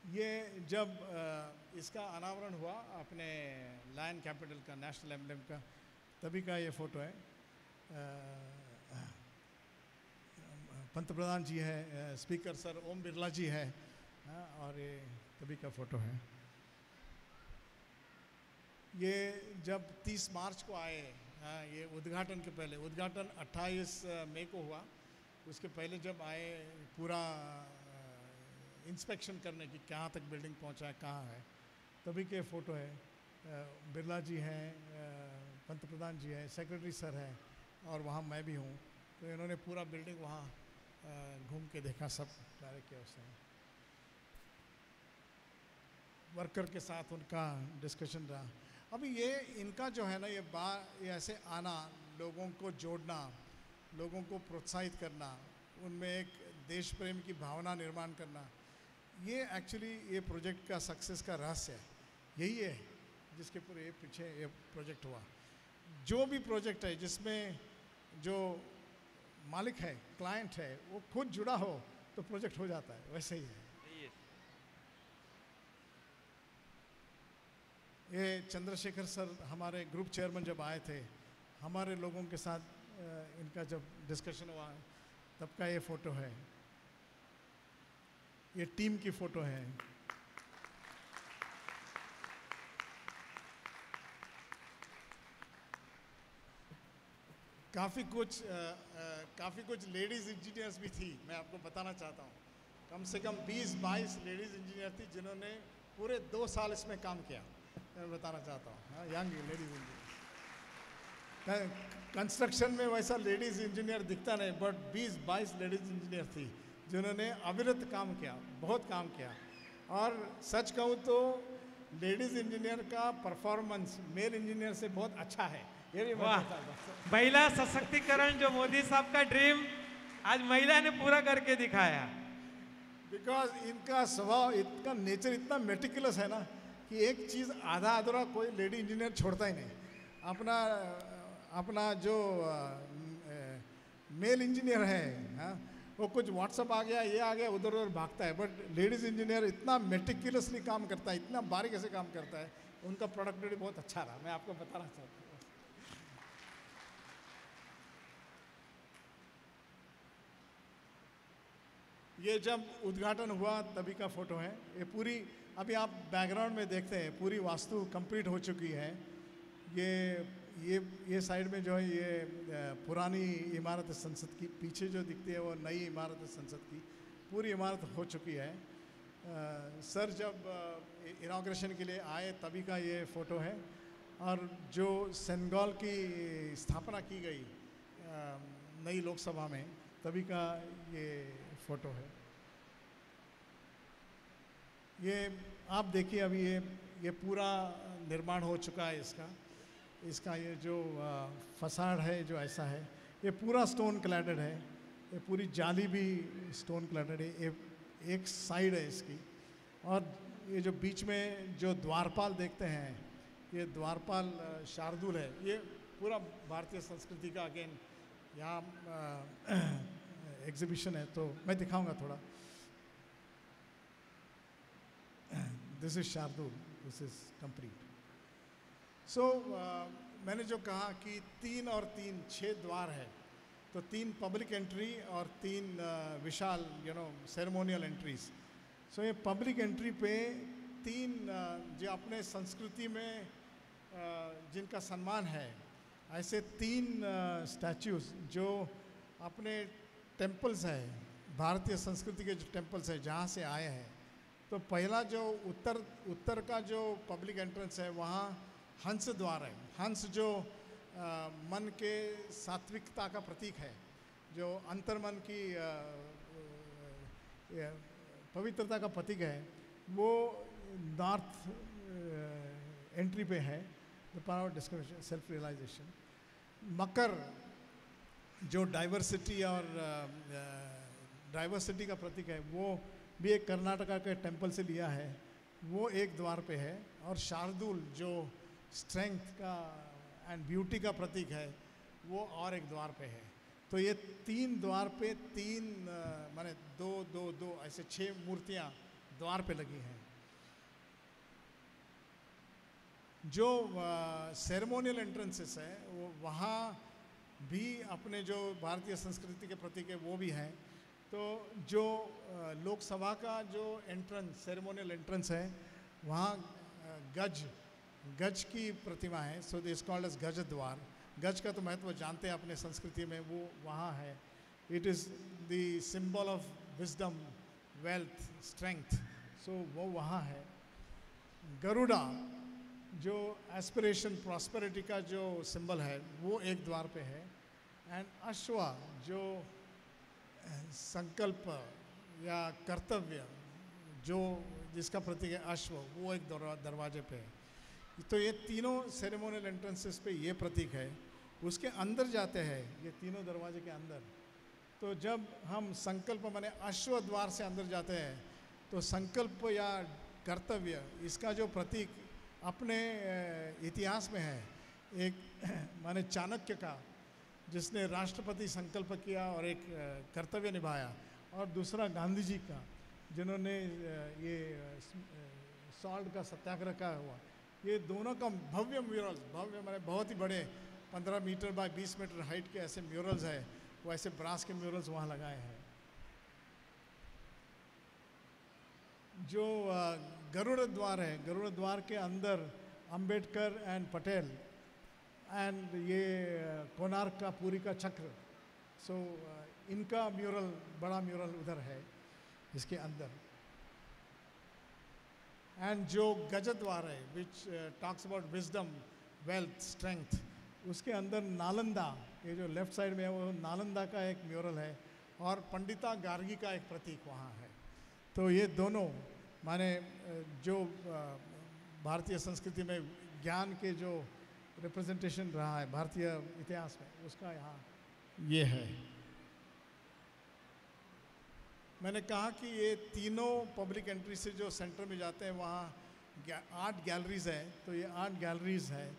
ये जब इसका अनावरण हुआ अपने लायन कैपिटल का, नेशनल एम्बलम का, तभी का ये फ़ोटो है। पंतप्रधान जी है, स्पीकर सर ओम बिरला जी है, और ये तभी का फ़ोटो है। ये जब 30 मार्च को आए, ये उद्घाटन के पहले, उद्घाटन 28 मई को हुआ, उसके पहले जब आए पूरा इंस्पेक्शन करने की, कहाँ तक बिल्डिंग पहुँचा है, कहाँ है, तभी के फ़ोटो है। बिरला जी हैं, पंतप्रधान जी हैं, सेक्रेटरी सर हैं, और वहाँ मैं भी हूँ। तो इन्होंने पूरा बिल्डिंग वहाँ घूम के देखा, सब डायरेक्ट किया उसने। वर्कर के साथ उनका डिस्कशन रहा। अभी ये इनका जो है ना, ये ऐसे आना, लोगों को जोड़ना, लोगों को प्रोत्साहित करना, उनमें एक देश प्रेम की भावना निर्माण करना, ये एक्चुअली ये प्रोजेक्ट का सक्सेस का रहस्य है। यही है जिसके पूरे पीछे ये प्रोजेक्ट हुआ। जो भी प्रोजेक्ट है जिसमें जो मालिक है, क्लाइंट है, वो खुद जुड़ा हो तो प्रोजेक्ट हो जाता है, वैसे ही है। ये चंद्रशेखर सर हमारे ग्रुप चेयरमैन जब आए थे, हमारे लोगों के साथ इनका जब डिस्कशन हुआ, तब का ये फ़ोटो है। ये टीम की फ़ोटो है। काफ़ी कुछ लेडीज़ इंजीनियर्स भी थी, मैं आपको बताना चाहता हूँ। कम से कम 20-22 लेडीज़ इंजीनियर थी जिन्होंने पूरे 2 साल इसमें काम किया, मैं बताना चाहता हूँ। हाँ, यंग लेडीज़ इंजीनियर। कंस्ट्रक्शन में वैसा लेडीज़ इंजीनियर दिखता नहीं, बट 20-22 लेडीज़ इंजीनियर थी जिन्होंने अविरत काम किया, बहुत काम किया। और सच कहूँ तो लेडीज़ इंजीनियर का परफॉर्मेंस मेल इंजीनियर से बहुत अच्छा है। ये भी महिला सशक्तिकरण जो मोदी साहब का ड्रीम आज महिला ने पूरा करके दिखाया। बिकॉज इनका स्वभाव, इनका नेचर इतना मेटिकुलस है ना कि एक चीज़ आधा अधूरा कोई लेडी इंजीनियर छोड़ता ही नहीं। अपना जो मेल इंजीनियर है, हाँ, वो कुछ व्हाट्सअप आ गया, ये आ गया, उधर उधर भागता है, बट लेडीज़ इंजीनियर इतना मेटिकुलसली काम करता है, इतना बारीकी से काम करता है, उनका प्रोडक्टिविटी बहुत अच्छा रहा। मैं आपको बताना चाहता हूँ। ये जब उद्घाटन हुआ तभी का फ़ोटो है। ये पूरी, अभी आप बैकग्राउंड में देखते हैं, पूरी वास्तु कंप्लीट हो चुकी है। ये साइड में जो है, ये पुरानी इमारत संसद की, पीछे जो दिखती है वो नई इमारत संसद की, पूरी इमारत हो चुकी है। सर जब इनाग्रेशन के लिए आए तभी का ये फ़ोटो है। और जो सेनेगल की स्थापना की गई नई लोकसभा में, तभी का ये फ़ोटो है। ये आप देखिए, अभी ये पूरा निर्माण हो चुका है इसका ये जो फसाड है, जो ऐसा है, ये पूरा स्टोन क्लैडेड है। ये पूरी जाली भी स्टोन क्लैडेड है। ये एक साइड है इसकी। और ये जो बीच में जो द्वारपाल देखते हैं, ये द्वारपाल शार्दुल है। ये पूरा भारतीय संस्कृति का अगेन यहाँ एग्जीबिशन है, तो मैं दिखाऊंगा थोड़ा। This is Shardul, this is complete. So मैंने जो कहा कि 3 और 3 6 द्वार है, तो 3 पब्लिक एंट्री और 3 विशाल सेरेमोनियल एंट्रीज। सो ये पब्लिक एंट्री पे 3 जो अपने संस्कृति में जिनका सम्मान है, ऐसे 3 स्टैच्यूज जो अपने टेम्पल्स है, भारतीय संस्कृति के जो टेम्पल्स है जहाँ से आए हैं। तो पहला जो उत्तर का जो पब्लिक एंट्रेंस है, वहाँ हंस द्वार है। हंस जो मन के सात्विकता का प्रतीक है, जो अंतर्मन की पवित्रता का प्रतीक है, वो नॉर्थ एंट्री पे है। The power of discovery, self realization. मकर जो डाइवर्सिटी का प्रतीक है, वो भी एक कर्नाटका के टेम्पल से लिया है, वो एक द्वार पे है। और शार्दुल जो स्ट्रेंथ का एंड ब्यूटी का प्रतीक है, वो और एक द्वार पे है। तो ये 3 द्वार पे 3 माने 2 2 2 ऐसे 6 मूर्तियाँ द्वार पे लगी हैं। जो सेरेमोनियल एंट्रेंसेस है वो वहाँ भी अपने जो भारतीय संस्कृति के प्रतीक है वो भी हैं। तो जो लोकसभा का जो एंट्रेंस सेरेमोनियल एंट्रेंस है वहाँ गज की प्रतिमा है। सो दिस कॉल्ड एज गज द्वार। गज का तो महत्व जानते हैं अपने संस्कृति में, वो वहाँ है। It is the symbol of wisdom, wealth, strength. So वो वहाँ है। गरुड़ा जो एस्पिरेशन, प्रॉस्पेरिटी का जो सिंबल है वो एक द्वार पे है। एंड अश्वा जो संकल्प या कर्तव्य जो जिसका प्रतीक है अश्व, वो एक दरवाजे पे है। तो ये तीनों सेरेमोनियल एंट्रेंसेस पे ये प्रतीक है। उसके अंदर जाते हैं ये तीनों दरवाजे के अंदर, तो जब हम संकल्प माने अश्व द्वार से अंदर जाते हैं तो संकल्प या कर्तव्य इसका जो प्रतीक अपने इतिहास में है, एक माने चाणक्य का जिसने राष्ट्रपति संकल्प किया और एक कर्तव्य निभाया, और दूसरा गांधी जी का जिन्होंने ये सॉल्ट का सत्याग्रह का हुआ। ये दोनों का भव्य म्यूरल्स, भव्य माने बहुत ही बड़े 15 मीटर बाय 20 मीटर हाइट के ऐसे म्यूरल्स है, वो ऐसे ब्रास के म्यूरल्स वहाँ लगाए हैं। जो गरुड़ द्वार है, गरुड़ द्वार के अंदर अंबेडकर एंड पटेल एंड ये कोणार्क का पुरी का चक्र, सो इनका म्यूरल, बड़ा म्यूरल उधर है इसके अंदर। एंड जो गज द्वार है which talks about wisdom, wealth, strength, उसके अंदर नालंदा, ये जो लेफ्ट साइड में है वो नालंदा का एक म्यूरल है और पंडिता गार्गी का एक प्रतीक वहाँ है। तो ये दोनों माने जो भारतीय संस्कृति में ज्ञान के जो रिप्रेजेंटेशन रहा है भारतीय इतिहास में, उसका यहाँ ये है। मैंने कहा कि ये तीनों पब्लिक एंट्री से जो सेंटर में जाते हैं वहाँ आर्ट गैलरीज है। तो ये आर्ट गैलरीज है,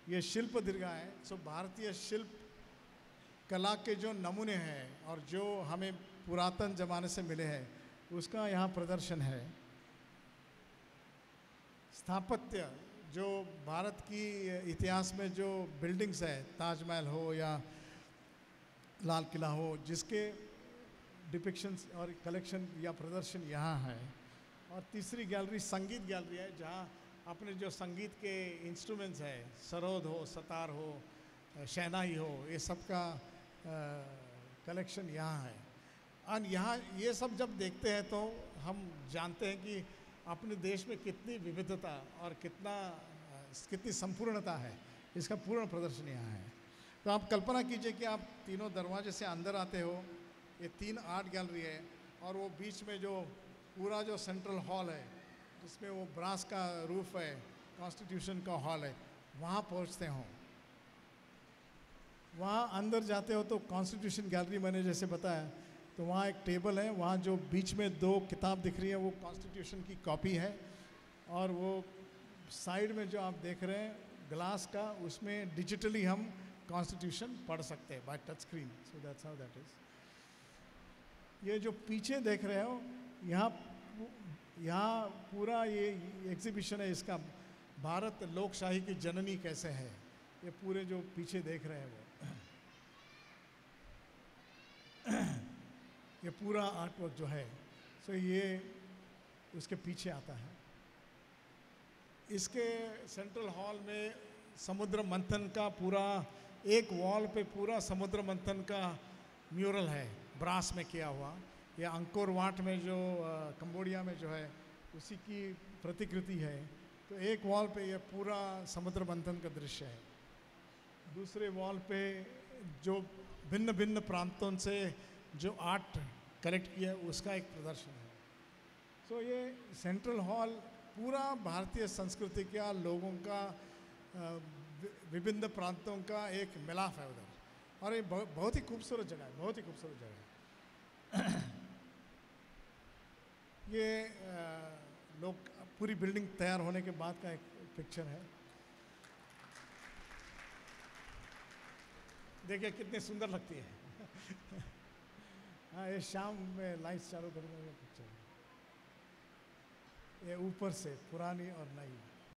ये शिल्प दीर्घा है। सो भारतीय शिल्प कला के जो नमूने हैं और जो हमें पुरातन ज़माने से मिले हैं उसका यहाँ प्रदर्शन है। स्थापत्य जो भारत की इतिहास में जो बिल्डिंग्स है, ताजमहल हो या लाल किला हो, जिसके डिपिक्शंस और कलेक्शन या प्रदर्शन यहाँ है। और तीसरी गैलरी संगीत गैलरी है, जहाँ अपने जो संगीत के इंस्ट्रूमेंट्स है, सरोद हो, सतार हो, शहनाई हो, ये सब का कलेक्शन यहाँ है। और यहाँ ये सब जब देखते हैं तो हम जानते हैं कि अपने देश में कितनी विविधता और कितनी संपूर्णता है, इसका पूर्ण प्रदर्शन यहाँ है। तो आप कल्पना कीजिए कि आप तीनों दरवाजे से अंदर आते हो, ये 3 आर्ट गैलरी है और वो बीच में जो पूरा जो सेंट्रल हॉल है जिसमें वो ब्रास का रूफ है, कॉन्स्टिट्यूशन का हॉल है, वहाँ पहुँचते हो। वहाँ अंदर जाते हो तो कॉन्स्टिट्यूशन गैलरी मैंने जैसे बताया, तो वहाँ एक टेबल है, वहाँ जो बीच में 2 किताब दिख रही है वो कॉन्स्टिट्यूशन की कॉपी है, और वो साइड में जो आप देख रहे हैं ग्लास का, उसमें डिजिटली हम कॉन्स्टिट्यूशन पढ़ सकते हैं by touch screen. So that's how that is. ये जो पीछे देख रहे हो यहाँ पूरा ये एग्जीबिशन है इसका, भारत लोकशाही की जननी कैसे है, ये पूरे जो पीछे देख रहे हैं वो ये पूरा आर्टवर्क जो है, सो ये उसके पीछे आता है। इसके सेंट्रल हॉल में समुद्र मंथन का पूरा एक वॉल पे पूरा समुद्र मंथन का म्यूरल है, ब्रास में किया हुआ। ये अंकोर वाट में जो कंबोडिया में जो है उसी की प्रतिकृति है। तो एक वॉल पे ये पूरा समुद्र मंथन का दृश्य है, दूसरे वॉल पे जो भिन्न भिन्न प्रांतों से जो आर्ट कलेक्ट किया उसका एक प्रदर्शन है। सो ये सेंट्रल हॉल पूरा भारतीय संस्कृति का, लोगों का, विभिन्न प्रांतों का एक मिलाप है उधर, और ये बहुत ही खूबसूरत जगह है, बहुत ही खूबसूरत जगह है। ये लोग पूरी बिल्डिंग तैयार होने के बाद का एक पिक्चर है। देखिए कितनी सुंदर लगती है। हाँ, ये शाम में लाइट्स चालू करने का पिक्चर है। ये ऊपर से पुरानी और नई।